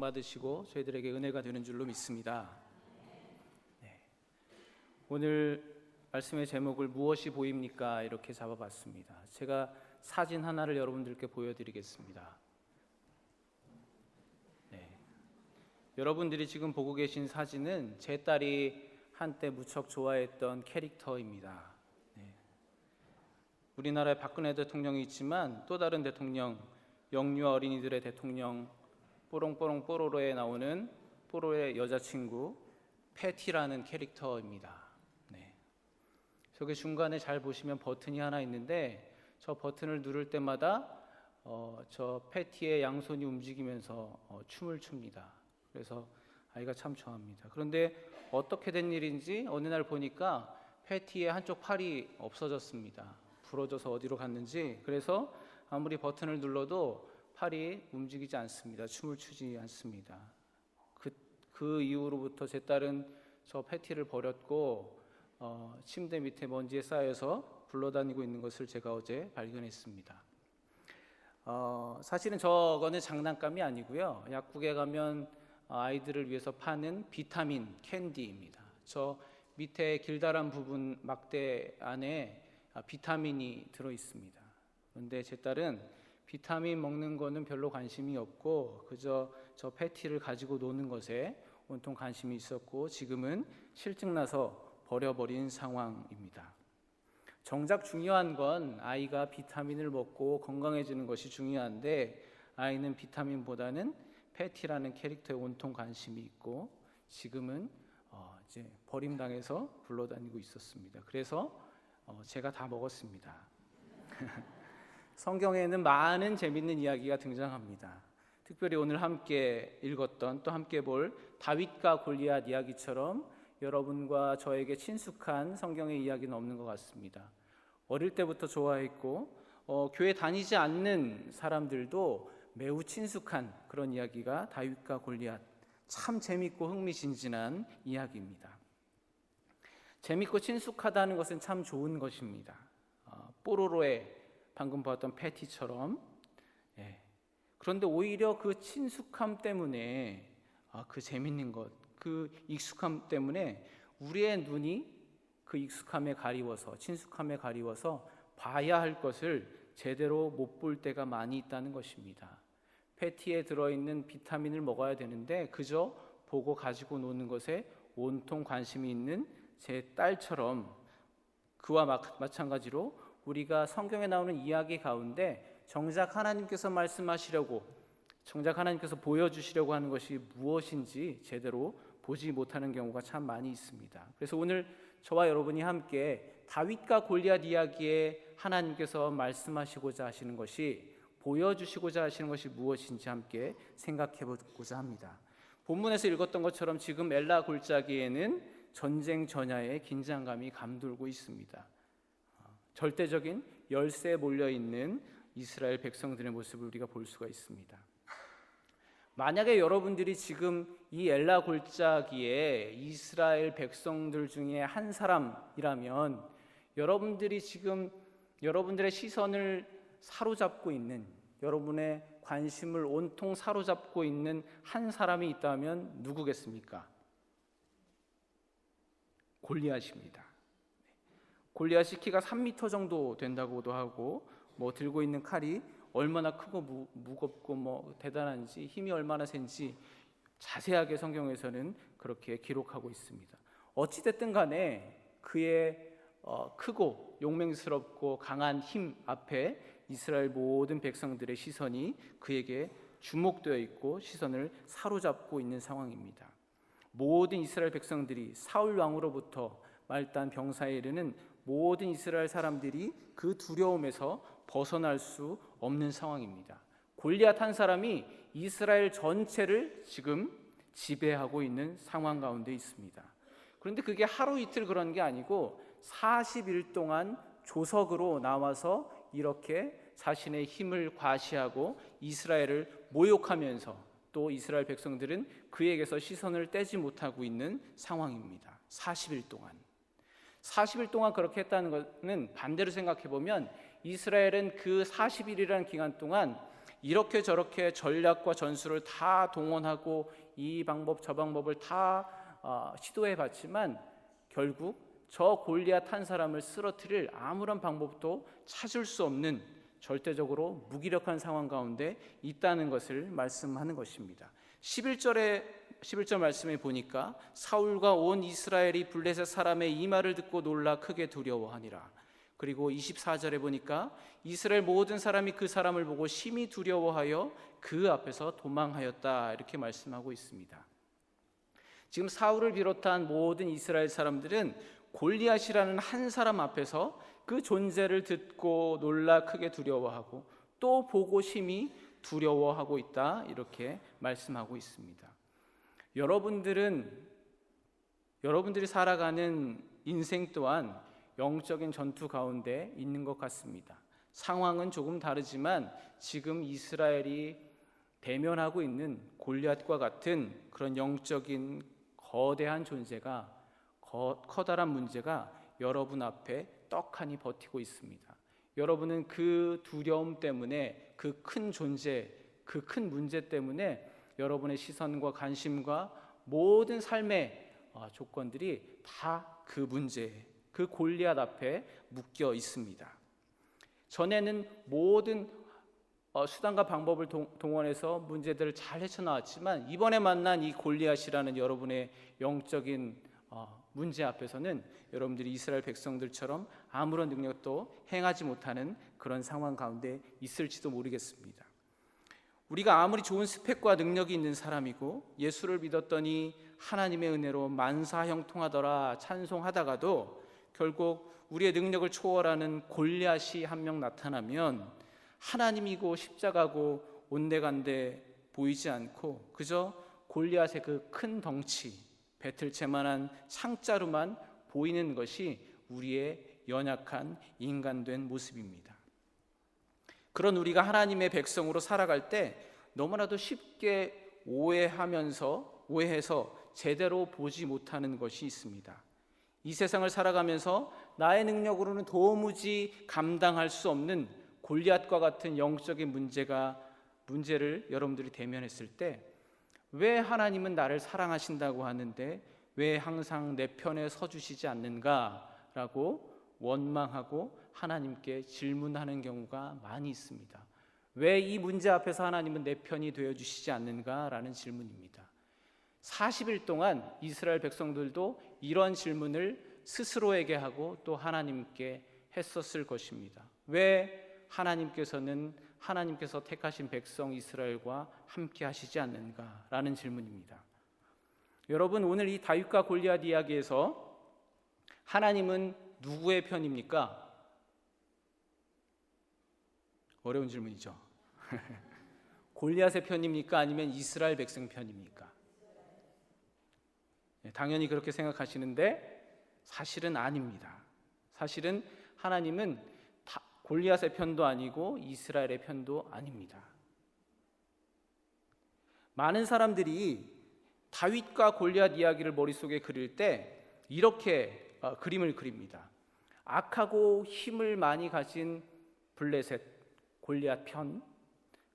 받으시고 저희들에게 은혜가 되는 줄로 믿습니다. 오늘 말씀의 제목을 무엇이 보입니까? 이렇게 잡아봤습니다. 제가 사진 하나를 여러분들께 보여드리겠습니다. 여러분들이 지금 보고 계신 사진은 제 딸이 한때 무척 좋아했던 캐릭터입니다. 우리나라에 박근혜 대통령이 있지만 또 다른 대통령, 영유아 어린이들의 대통령, 뽀롱뽀롱 뽀로로에 나오는 뽀로의 여자친구 패티라는 캐릭터입니다. 저기 중간에 잘 보시면 버튼이 하나 있는데 저 버튼을 누를 때마다 저 패티의 양손이 움직이면서 춤을 춥니다. 그래서 아이가 참 좋아합니다. 그런데 어떻게 된 일인지 어느 날 보니까 패티의 한쪽 팔이 없어졌습니다. 부러져서 어디로 갔는지. 그래서 아무리 버튼을 눌러도 팔이 움직이지 않습니다. 춤을 추지 않습니다. 그 이후로부터 제 딸은 저 패티를 버렸고 침대 밑에 먼지에 쌓여서 굴러다니고 있는 것을 제가 어제 발견했습니다. 사실은 저거는 장난감이 아니고요. 약국에 가면 아이들을 위해서 파는 비타민 캔디입니다. 저 밑에 길다란 부분 막대 안에 비타민이 들어 있습니다. 그런데 제 딸은 비타민 먹는 거는 별로 관심이 없고 그저 저 패티를 가지고 노는 것에 온통 관심이 있었고 지금은 실증나서 버려버린 상황입니다. 정작 중요한 건 아이가 비타민을 먹고 건강해지는 것이 중요한데 아이는 비타민보다는 패티라는 캐릭터에 온통 관심이 있고 지금은 이제 버림당해서 굴러다니고 있었습니다. 그래서 제가 다 먹었습니다. 성경에는 많은 재밌는 이야기가 등장합니다. 특별히 오늘 함께 읽었던 또 함께 볼 다윗과 골리앗 이야기처럼 여러분과 저에게 친숙한 성경의 이야기는 없는 것 같습니다. 어릴 때부터 좋아했고 교회 다니지 않는 사람들도 매우 친숙한 그런 이야기가 다윗과 골리앗, 참 재밌고 흥미진진한 이야기입니다. 재밌고 친숙하다는 것은 참 좋은 것입니다. 뽀로로의 방금 보았던 패티처럼. 그런데 오히려 그 친숙함 때문에 그 재밌는 것, 그 익숙함 때문에 우리의 눈이 그 익숙함에 가리워서 친숙함에 가리워서 봐야 할 것을 제대로 못 볼 때가 많이 있다는 것입니다. 패티에 들어있는 비타민을 먹어야 되는데 그저 보고 가지고 노는 것에 온통 관심이 있는 제 딸처럼 그와 마찬가지로 우리가 성경에 나오는 이야기 가운데 정작 하나님께서 말씀하시려고 정작 하나님께서 보여주시려고 하는 것이 무엇인지 제대로 보지 못하는 경우가 참 많이 있습니다. 그래서 오늘 저와 여러분이 함께 다윗과 골리앗 이야기에 하나님께서 말씀하시고자 하시는 것이 보여주시고자 하시는 것이 무엇인지 함께 생각해 보고자 합니다. 본문에서 읽었던 것처럼 지금 엘라 골짜기에는 전쟁 전야의 긴장감이 감돌고 있습니다. 절대적인 열세에 몰려있는 이스라엘 백성들의 모습을 우리가 볼 수가 있습니다. 만약에 여러분들이 지금 이 엘라 골짜기에 이스라엘 백성들 중에 한 사람이라면 여러분들이 지금 여러분들의 시선을 사로잡고 있는, 여러분의 관심을 온통 사로잡고 있는 한 사람이 있다면 누구겠습니까? 골리앗입니다. 골리앗이 키가 3m 정도 된다고도 하고 들고 있는 칼이 얼마나 크고 무겁고 대단한지 힘이 얼마나 센지 자세하게 성경에서는 그렇게 기록하고 있습니다. 어찌됐든 간에 그의 크고 용맹스럽고 강한 힘 앞에 이스라엘 모든 백성들의 시선이 그에게 주목되어 있고 시선을 사로잡고 있는 상황입니다. 모든 이스라엘 백성들이 사울 왕으로부터 말단 병사에 이르는 모든 이스라엘 사람들이 그 두려움에서 벗어날 수 없는 상황입니다. 골리앗 한 사람이 이스라엘 전체를 지금 지배하고 있는 상황 가운데 있습니다. 그런데 그게 하루 이틀 그런 게 아니고 40일 동안 조석으로 나와서 이렇게 자신의 힘을 과시하고 이스라엘을 모욕하면서 또 이스라엘 백성들은 그에게서 시선을 떼지 못하고 있는 상황입니다. 40일 동안 그렇게 했다는 것은 반대로 생각해 보면 이스라엘은 그 40일이라는 기간 동안 이렇게 저렇게 전략과 전술을 다 동원하고 이 방법 저 방법을 다 시도해 봤지만 결국 저 골리앗 한 사람을 쓰러뜨릴 아무런 방법도 찾을 수 없는 절대적으로 무기력한 상황 가운데 있다는 것을 말씀하는 것입니다. 11절 말씀에 보니까 사울과 온 이스라엘이 블레셋 사람의 이 말을 듣고 놀라 크게 두려워하니라. 그리고 24절에 보니까 이스라엘 모든 사람이 그 사람을 보고 심히 두려워하여 그 앞에서 도망하였다, 이렇게 말씀하고 있습니다. 지금 사울을 비롯한 모든 이스라엘 사람들은 골리앗이라는 한 사람 앞에서 그 존재를 듣고 놀라 크게 두려워하고 또 보고 심히 두려워하고 있다, 이렇게 말씀하고 있습니다. 여러분들이 살아가는 인생 또한 영적인 전투 가운데 있는 것 같습니다. 상황은 조금 다르지만 지금 이스라엘이 대면하고 있는 골리앗과 같은 그런 영적인 거대한 존재가, 커다란 문제가 여러분 앞에 떡하니 버티고 있습니다. 여러분은 그 두려움 때문에, 그 큰 존재, 그 큰 문제 때문에 여러분의 시선과 관심과 모든 삶의 조건들이 다 그 문제, 그 골리앗 앞에 묶여 있습니다. 전에는 모든 수단과 방법을 동원해서 문제들을 잘 헤쳐나왔지만 이번에 만난 이 골리앗이라는 여러분의 영적인 문제 앞에서는 여러분들이 이스라엘 백성들처럼 아무런 능력도 행하지 못하는 그런 상황 가운데 있을지도 모르겠습니다. 우리가 아무리 좋은 스펙과 능력이 있는 사람이고 예수를 믿었더니 하나님의 은혜로 만사형통하더라 찬송하다가도 결국 우리의 능력을 초월하는 골리앗이 한 명 나타나면 하나님이고 십자가고 온데간데 보이지 않고 그저 골리앗의 그 큰 덩치, 배틀채만한 창자루만 보이는 것이 우리의 연약한 인간된 모습입니다. 그런 우리가 하나님의 백성으로 살아갈 때 너무나도 쉽게 오해해서 제대로 보지 못하는 것이 있습니다. 이 세상을 살아가면서 나의 능력으로는 도무지 감당할 수 없는 골리앗과 같은 영적인 문제를 여러분들이 대면했을 때 왜 하나님은 나를 사랑하신다고 하는데 왜 항상 내 편에 서주시지 않는가라고 원망하고 하나님께 질문하는 경우가 많이 있습니다. 왜 이 문제 앞에서 하나님은 내 편이 되어주시지 않는가라는 질문입니다. 40일 동안 이스라엘 백성들도 이런 질문을 스스로에게 하고 또 하나님께 했었을 것입니다. 왜 하나님께서 택하신 백성 이스라엘과 함께 하시지 않는가라는 질문입니다. 여러분, 오늘 이 다윗과 골리앗 이야기에서 하나님은 누구의 편입니까? 어려운 질문이죠. 골리앗의 편입니까? 아니면 이스라엘 백성 편입니까? 당연히 그렇게 생각하시는데 사실은 아닙니다. 사실은 하나님은 골리앗의 편도 아니고 이스라엘의 편도 아닙니다. 많은 사람들이 다윗과 골리앗 이야기를 머릿속에 그릴 때 이렇게 그림을 그립니다. 악하고 힘을 많이 가진 블레셋 골리앗 편,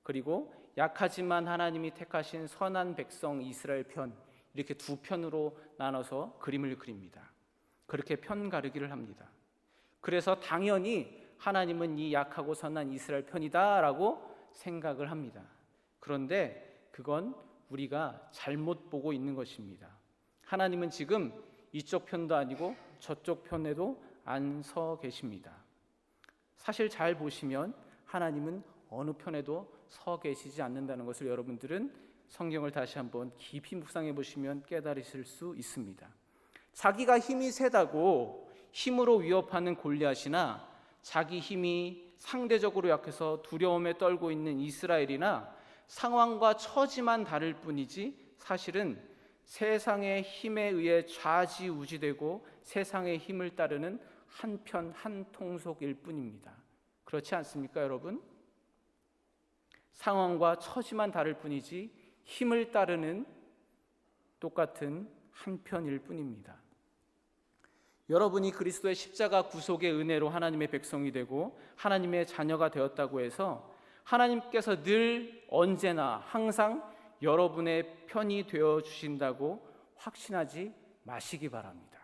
그리고 약하지만 하나님이 택하신 선한 백성 이스라엘 편, 이렇게 두 편으로 나눠서 그림을 그립니다. 그렇게 편 가르기를 합니다. 그래서 당연히 하나님은 이 약하고 선한 이스라엘 편이다라고 생각을 합니다. 그런데 그건 우리가 잘못 보고 있는 것입니다. 하나님은 지금 이쪽 편도 아니고 저쪽 편에도 안 서 계십니다. 사실 잘 보시면 하나님은 어느 편에도 서 계시지 않는다는 것을 여러분들은 성경을 다시 한번 깊이 묵상해 보시면 깨달으실 수 있습니다. 자기가 힘이 세다고 힘으로 위협하는 골리앗이나 자기 힘이 상대적으로 약해서 두려움에 떨고 있는 이스라엘이나 상황과 처지만 다를 뿐이지 사실은 세상의 힘에 의해 좌지우지되고 세상의 힘을 따르는 한편 한통속일 뿐입니다. 그렇지 않습니까, 여러분? 상황과 처지만 다를 뿐이지 힘을 따르는 똑같은 한편일 뿐입니다. 여러분이 그리스도의 십자가 구속의 은혜로 하나님의 백성이 되고 하나님의 자녀가 되었다고 해서 하나님께서 늘 언제나 항상 여러분의 편이 되어 주신다고 확신하지 마시기 바랍니다.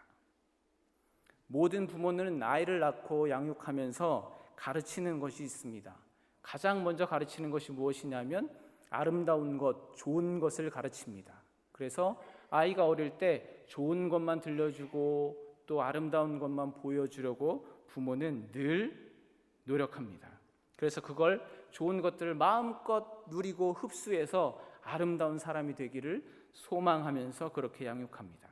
모든 부모는 아이를 낳고 양육하면서 가르치는 것이 있습니다. 가장 먼저 가르치는 것이 무엇이냐면 아름다운 것, 좋은 것을 가르칩니다. 그래서 아이가 어릴 때 좋은 것만 들려주고 또 아름다운 것만 보여주려고 부모는 늘 노력합니다. 그래서 그걸 좋은 것들을 마음껏 누리고 흡수해서 아름다운 사람이 되기를 소망하면서 그렇게 양육합니다.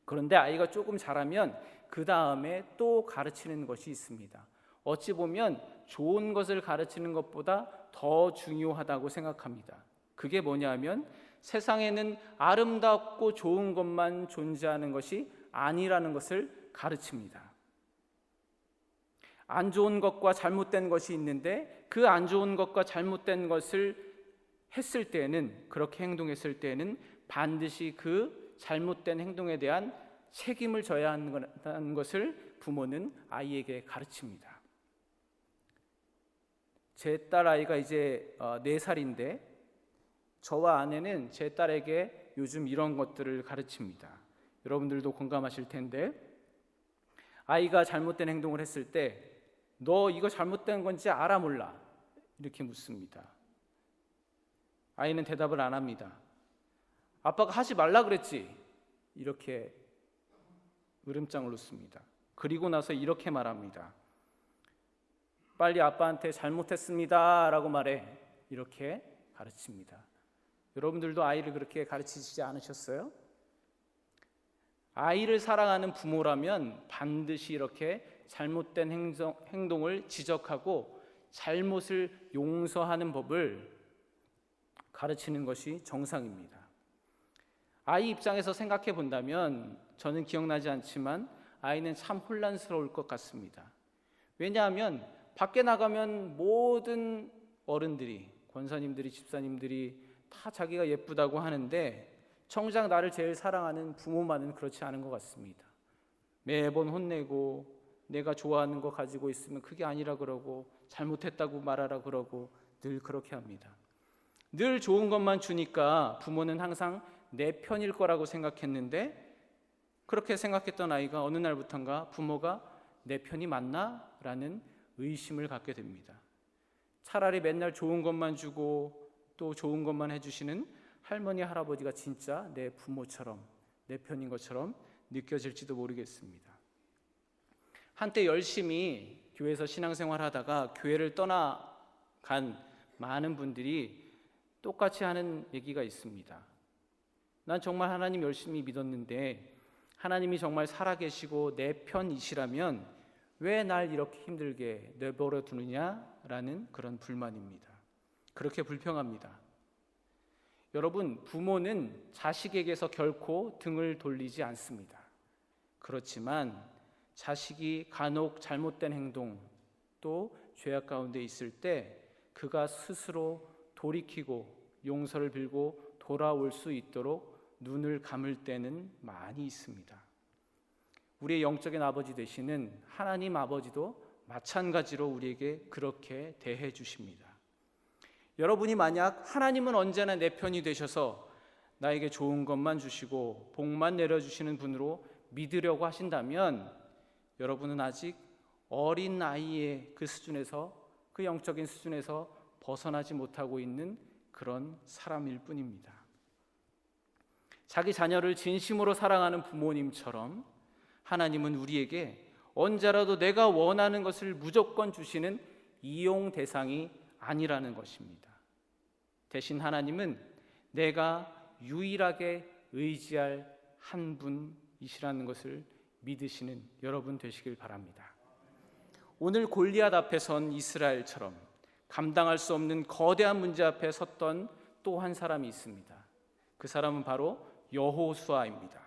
그런데 아이가 조금 자라면 그 다음에 또 가르치는 것이 있습니다. 어찌 보면 좋은 것을 가르치는 것보다 더 중요하다고 생각합니다. 그게 뭐냐면 세상에는 아름답고 좋은 것만 존재하는 것이 아니라는 것을 가르칩니다. 안 좋은 것과 잘못된 것이 있는데 그 안 좋은 것과 잘못된 것을 했을 때에는, 그렇게 행동했을 때에는 반드시 그 잘못된 행동에 대한 책임을 져야 한다는 것을 부모는 아이에게 가르칩니다. 제 딸 아이가 이제 4살인데 저와 아내는 제 딸에게 요즘 이런 것들을 가르칩니다. 여러분들도 공감하실 텐데, 아이가 잘못된 행동을 했을 때 너 이거 잘못된 건지 알아 몰라? 이렇게 묻습니다. 아이는 대답을 안 합니다. 아빠가 하지 말라 그랬지? 이렇게 으름장을 놓습니다. 그리고 나서 이렇게 말합니다. 빨리 아빠한테 잘못했습니다 라고 말해. 이렇게 가르칩니다. 여러분들도 아이를 그렇게 가르치시지 않으셨어요? 아이를 사랑하는 부모라면 반드시 이렇게 잘못된 행동을 지적하고 잘못을 용서하는 법을 가르치는 것이 정상입니다. 아이 입장에서 생각해 본다면 저는 기억나지 않지만 아이는 참 혼란스러울 것 같습니다. 왜냐하면 밖에 나가면 모든 어른들이, 권사님들이, 집사님들이 다 자기가 예쁘다고 하는데 정작 나를 제일 사랑하는 부모만은 그렇지 않은 것 같습니다. 매번 혼내고 내가 좋아하는 거 가지고 있으면 그게 아니라 그러고 잘못했다고 말하라 그러고 늘 그렇게 합니다. 늘 좋은 것만 주니까 부모는 항상 내 편일 거라고 생각했는데, 그렇게 생각했던 아이가 어느 날부턴가 부모가 내 편이 맞나? 라는 의심을 갖게 됩니다. 차라리 맨날 좋은 것만 주고 또 좋은 것만 해주시는 할머니, 할아버지가 진짜 내 부모처럼, 내 편인 것처럼 느껴질지도 모르겠습니다. 한때 열심히 교회에서 신앙생활 하다가 교회를 떠나간 많은 분들이 똑같이 하는 얘기가 있습니다. 난 정말 하나님 열심히 믿었는데 하나님이 정말 살아계시고 내 편이시라면 왜 날 이렇게 힘들게 내버려 두느냐라는 그런 불만입니다. 그렇게 불평합니다. 여러분, 부모는 자식에게서 결코 등을 돌리지 않습니다. 그렇지만 자식이 간혹 잘못된 행동 또 죄악 가운데 있을 때 그가 스스로 돌이키고 용서를 빌고 돌아올 수 있도록 눈을 감을 때는 많이 있습니다. 우리의 영적인 아버지 되시는 하나님 아버지도 마찬가지로 우리에게 그렇게 대해 주십니다. 여러분이 만약 하나님은 언제나 내 편이 되셔서 나에게 좋은 것만 주시고 복만 내려주시는 분으로 믿으려고 하신다면 여러분은 아직 어린 아이의 그 수준에서, 그 영적인 수준에서 벗어나지 못하고 있는 그런 사람일 뿐입니다. 자기 자녀를 진심으로 사랑하는 부모님처럼 하나님은 우리에게 언제라도 내가 원하는 것을 무조건 주시는 이용 대상이 아니라는 것입니다. 대신 하나님은 내가 유일하게 의지할 한 분이시라는 것을 믿으시는 여러분 되시길 바랍니다. 오늘 골리앗 앞에 선 이스라엘처럼 감당할 수 없는 거대한 문제 앞에 섰던 또 한 사람이 있습니다. 그 사람은 바로 여호수아입니다.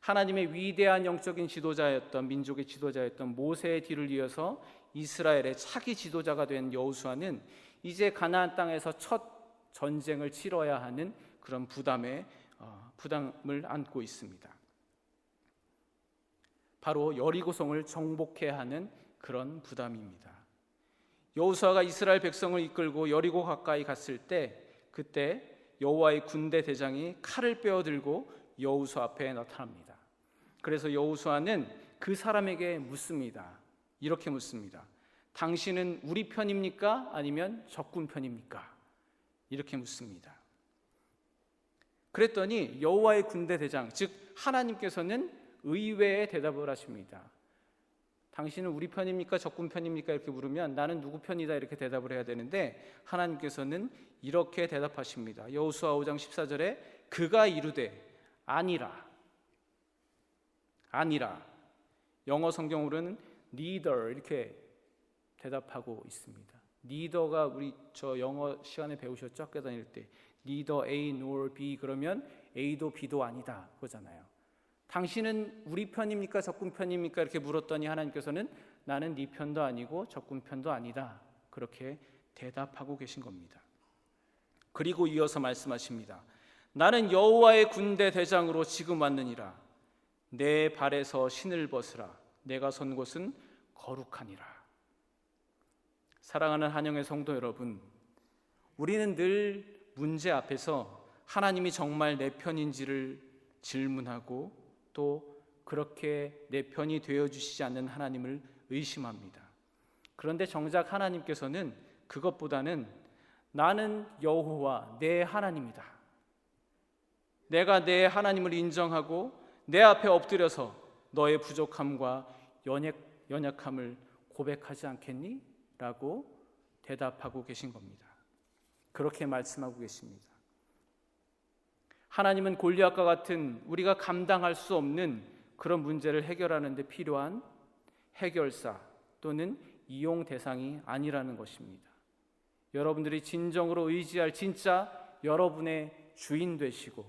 하나님의 위대한 영적인 지도자였던, 민족의 지도자였던 모세의 뒤를 이어서 이스라엘의 차기 지도자가 된 여호수아는 이제 가나안 땅에서 첫 전쟁을 치러야 하는 그런 부담을 안고 있습니다. 바로 여리고성을 정복해야 하는 그런 부담입니다. 여호수아가 이스라엘 백성을 이끌고 여리고 가까이 갔을 때 그때 여호와의 군대 대장이 칼을 빼어들고 여호수아 앞에 나타납니다. 그래서 여호수아는 그 사람에게 묻습니다. 이렇게 묻습니다. 당신은 우리 편입니까? 아니면 적군 편입니까? 이렇게 묻습니다. 그랬더니 여호와의 군대 대장, 즉 하나님께서는 의외의 대답을 하십니다. 당신은 우리 편입니까? 적군 편입니까? 이렇게 물으면 나는 누구 편이다 이렇게 대답을 해야 되는데 하나님께서는 이렇게 대답하십니다. 여호수아 5장 14절에 그가 이르되 아니라. 영어 성경으로는 neither 이렇게 대답하고 있습니다. neither가 우리 저 영어 시간에 배우셨죠? 학교 다닐 때 neither A nor B 그러면 A도 B도 아니다 그거잖아요. 당신은 우리 편입니까? 적군 편입니까? 이렇게 물었더니 하나님께서는 나는 네 편도 아니고 적군 편도 아니다 그렇게 대답하고 계신 겁니다. 그리고 이어서 말씀하십니다. 나는 여호와의 군대 대장으로 지금 왔느니라. 내 발에서 신을 벗으라. 내가 선 곳은 거룩하니라. 사랑하는 한영의 성도 여러분, 우리는 늘 문제 앞에서 하나님이 정말 내 편인지를 질문하고 또 그렇게 내 편이 되어주시지 않는 하나님을 의심합니다. 그런데 정작 하나님께서는 그것보다는 나는 여호와 내 하나님이다. 내가 내 하나님을 인정하고 내 앞에 엎드려서 너의 부족함과 연약함을 고백하지 않겠니? 라고 대답하고 계신 겁니다. 그렇게 말씀하고 계십니다. 하나님은 골리앗과 같은 우리가 감당할 수 없는 그런 문제를 해결하는 데 필요한 해결사 또는 이용 대상이 아니라는 것입니다. 여러분들이 진정으로 의지할 진짜 여러분의 주인 되시고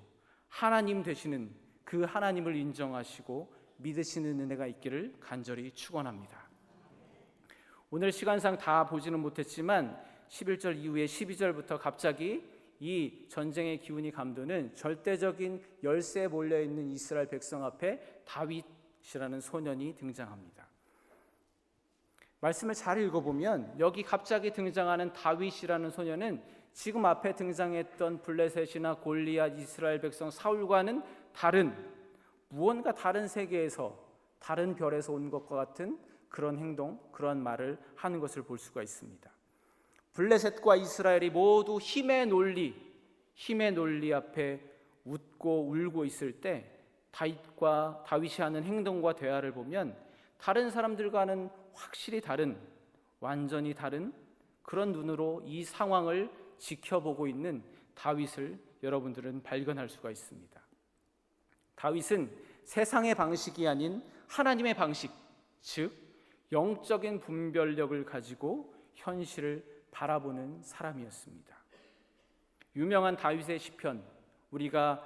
하나님 되시는 그 하나님을 인정하시고 믿으시는 은혜가 있기를 간절히 축원합니다. 오늘 시간상 다 보지는 못했지만 11절 이후에 12절부터 갑자기 이 전쟁의 기운이 감도는 절대적인 열세에 몰려있는 이스라엘 백성 앞에 다윗이라는 소년이 등장합니다. 말씀을 잘 읽어보면 여기 갑자기 등장하는 다윗이라는 소년은 지금 앞에 등장했던 블레셋이나 골리앗, 이스라엘 백성 사울과는 다른 무언가 다른 세계에서 다른 별에서 온 것과 같은 그런 행동, 그런 말을 하는 것을 볼 수가 있습니다. 블레셋과 이스라엘이 모두 힘의 논리 앞에 웃고 울고 있을 때 다윗이 하는 행동과 대화를 보면 다른 사람들과는 확실히 다른, 완전히 다른 그런 눈으로 이 상황을 지켜보고 있는 다윗을 여러분들은 발견할 수가 있습니다. 다윗은 세상의 방식이 아닌 하나님의 방식, 즉 영적인 분별력을 가지고 현실을 바라보는 사람이었습니다. 유명한 다윗의 시편, 우리가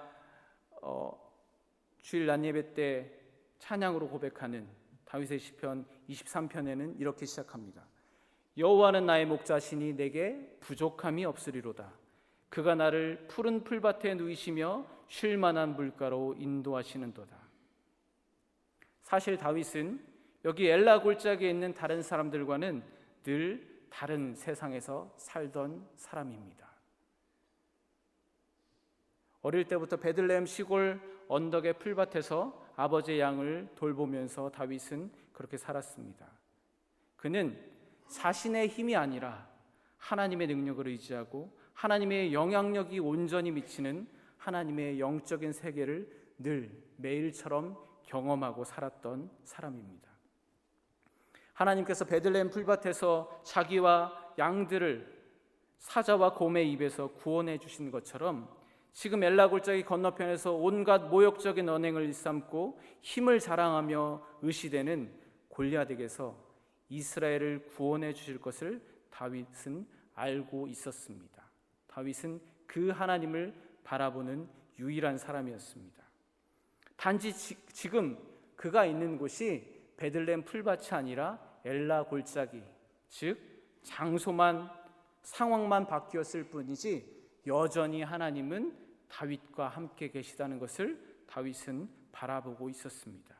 주일 낮예배 때 찬양으로 고백하는 다윗의 시편 23편에는 이렇게 시작합니다. 여호와는 나의 목자시니 내게 부족함이 없으리로다. 그가 나를 푸른 풀밭에 누이시며 쉴 만한 물가로 인도하시는도다. 사실 다윗은 여기 엘라 골짜기에 있는 다른 사람들과는 늘 다른 세상에서 살던 사람입니다. 어릴 때부터 베들레헴 시골 언덕의 풀밭에서 아버지의 양을 돌보면서 다윗은 그렇게 살았습니다. 그는 자신의 힘이 아니라 하나님의 능력을 의지하고 하나님의 영향력이 온전히 미치는 하나님의 영적인 세계를 늘 매일처럼 경험하고 살았던 사람입니다. 하나님께서 베들레헴 풀밭에서 자기와 양들을 사자와 곰의 입에서 구원해 주신 것처럼 지금 엘라 골짜기 건너편에서 온갖 모욕적인 언행을 일삼고 힘을 자랑하며 의시되는 골리앗에게서 이스라엘을 구원해 주실 것을 다윗은 알고 있었습니다. 다윗은 그 하나님을 바라보는 유일한 사람이었습니다. 단지 지금 그가 있는 곳이 베들레헴 풀밭이 아니라 엘라 골짜기, 즉 장소만 상황만 바뀌었을 뿐이지 여전히 하나님은 다윗과 함께 계시다는 것을 다윗은 바라보고 있었습니다.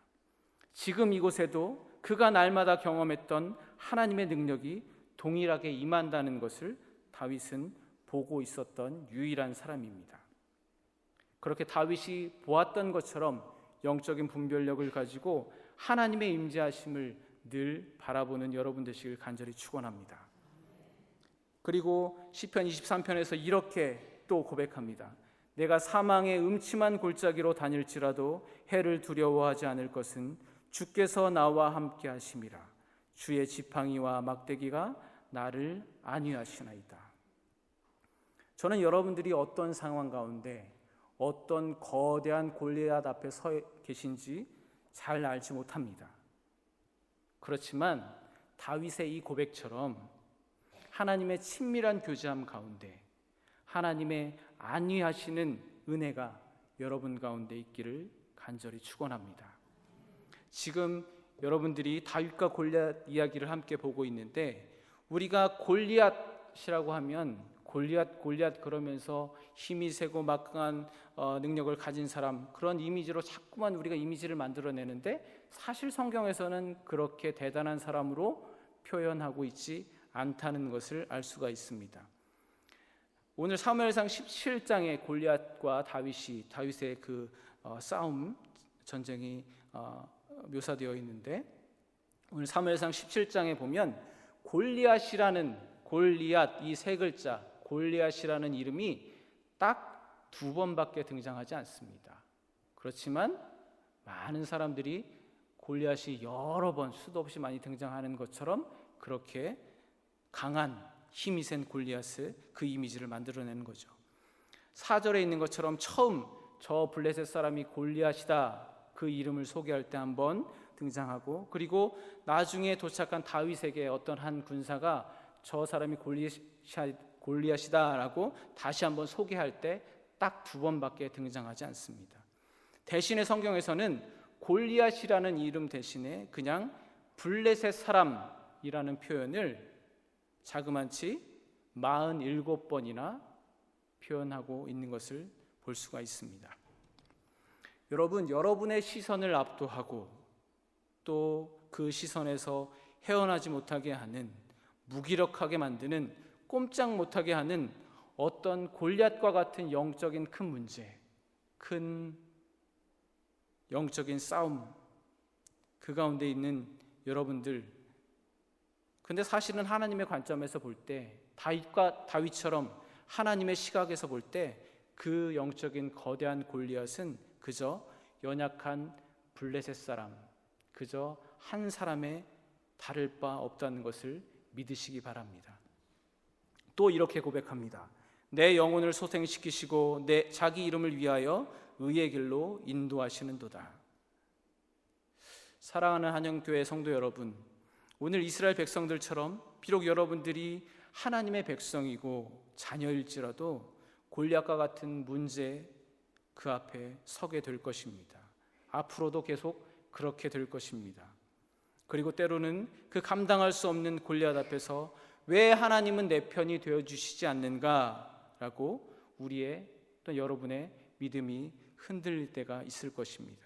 지금 이곳에도 그가 날마다 경험했던 하나님의 능력이 동일하게 임한다는 것을 다윗은 보고 있었던 유일한 사람입니다. 그렇게 다윗이 보았던 것처럼 영적인 분별력을 가지고 하나님의 임재하심을 늘 바라보는 여러분 되시길 간절히 축원합니다. 그리고 시편 23편에서 이렇게 또 고백합니다. 내가 사망의 음침한 골짜기로 다닐지라도 해를 두려워하지 않을 것은 주께서 나와 함께 하심이라. 주의 지팡이와 막대기가 나를 안위하시나이다. 저는 여러분들이 어떤 상황 가운데 어떤 거대한 골리앗 앞에 서 계신지 잘 알지 못합니다. 그렇지만 다윗의 이 고백처럼 하나님의 친밀한 교제함 가운데 하나님의 안위하시는 은혜가 여러분 가운데 있기를 간절히 축원합니다. 지금 여러분들이 다윗과 골리앗 이야기를 함께 보고 있는데, 우리가 골리앗이라고 하면 골리앗 그러면서 힘이 세고 막강한 능력을 가진 사람, 그런 이미지로 자꾸만 우리가 이미지를 만들어내는데, 사실 성경에서는 그렇게 대단한 사람으로 표현하고 있지 않다는 것을 알 수가 있습니다. 오늘 사무엘상 17장에 골리앗과 다윗의 그 싸움 전쟁이 묘사되어 있는데, 오늘 사무엘상 17장에 보면 골리앗 이 세 글자 골리앗이라는 이름이 딱 두 번밖에 등장하지 않습니다. 그렇지만 많은 사람들이 골리앗이 여러 번 수도 없이 많이 등장하는 것처럼 그렇게 강한 힘이 센 골리앗을 그 이미지를 만들어내는 거죠. 4절에 있는 것처럼 처음 저 블레셋 사람이 골리앗이다 그 이름을 소개할 때 한번 등장하고, 그리고 나중에 도착한 다윗에게 어떤 한 군사가 저 사람이 골리앗이다라고 다시 한번 소개할 때 딱 두 번밖에 등장하지 않습니다. 대신에 성경에서는 골리앗이라는 이름 대신에 그냥 블레셋 사람이라는 표현을 자그만치 47번이나 표현하고 있는 것을 볼 수가 있습니다. 여러분의 시선을 압도하고 또 그 시선에서 헤어나지 못하게 하는, 무기력하게 만드는, 꼼짝 못하게 하는 어떤 골리앗과 같은 영적인 큰 문제, 큰 영적인 싸움, 그 가운데 있는 여러분들, 근데 사실은 하나님의 관점에서 볼 때, 다윗처럼 하나님의 시각에서 볼 때 그 영적인 거대한 골리앗은 그저 연약한 블레셋 사람, 그저 한 사람에 다를 바 없다는 것을 믿으시기 바랍니다. 또 이렇게 고백합니다. 내 영혼을 소생시키시고 내 자기 이름을 위하여 의의 길로 인도하시는도다. 사랑하는 한영교회 성도 여러분, 오늘 이스라엘 백성들처럼 비록 여러분들이 하나님의 백성이고 자녀일지라도 골리앗과 같은 문제 그 앞에 서게 될 것입니다. 앞으로도 계속 그렇게 될 것입니다. 그리고 때로는 그 감당할 수 없는 골리앗 앞에서 왜 하나님은 내 편이 되어주시지 않는가라고 우리의 또 여러분의 믿음이 흔들릴 때가 있을 것입니다.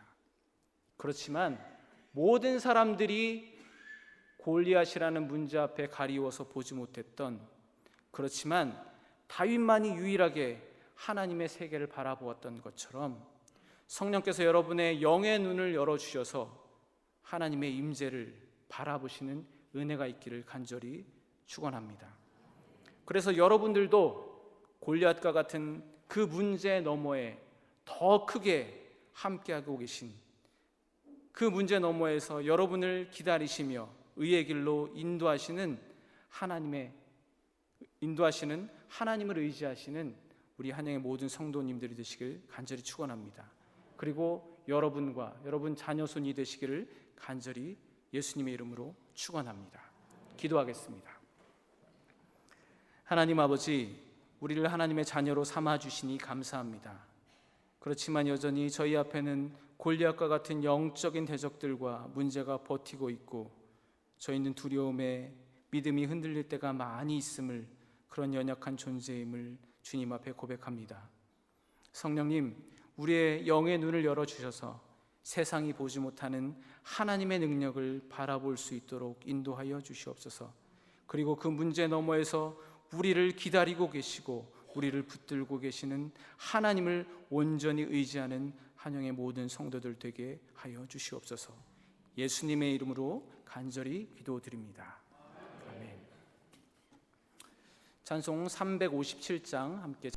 그렇지만 모든 사람들이 골리앗이라는 문제 앞에 가리워서 보지 못했던, 그렇지만 다윗만이 유일하게 하나님의 세계를 바라보았던 것처럼 성령께서 여러분의 영의 눈을 열어주셔서 하나님의 임재를 바라보시는 은혜가 있기를 간절히 축원합니다. 그래서 여러분들도 골리앗과 같은 그 문제 너머에 더 크게 함께하고 계신 그 문제 너머에서 여러분을 기다리시며 의의 길로 인도하시는 하나님을 의지하시는 우리 한영의 모든 성도님들이 되시길 간절히 축원합니다. 그리고 여러분 자녀손이 되시기를 간절히 예수님의 이름으로 축원합니다. 기도하겠습니다. 하나님 아버지, 우리를 하나님의 자녀로 삼아주시니 감사합니다. 그렇지만 여전히 저희 앞에는 골리앗과 같은 영적인 대적들과 문제가 버티고 있고, 저희는 두려움에 믿음이 흔들릴 때가 많이 있음을, 그런 연약한 존재임을 주님 앞에 고백합니다. 성령님, 우리의 영의 눈을 열어주셔서 세상이 보지 못하는 하나님의 능력을 바라볼 수 있도록 인도하여 주시옵소서. 그리고 그 문제 너머에서 우리를 기다리고 계시고 우리를 붙들고 계시는 하나님을 온전히 의지하는 한영의 모든 성도들 되게 하여 주시옵소서. 예수님의 이름으로 간절히 기도드립니다. 아멘. 찬송 357장 함께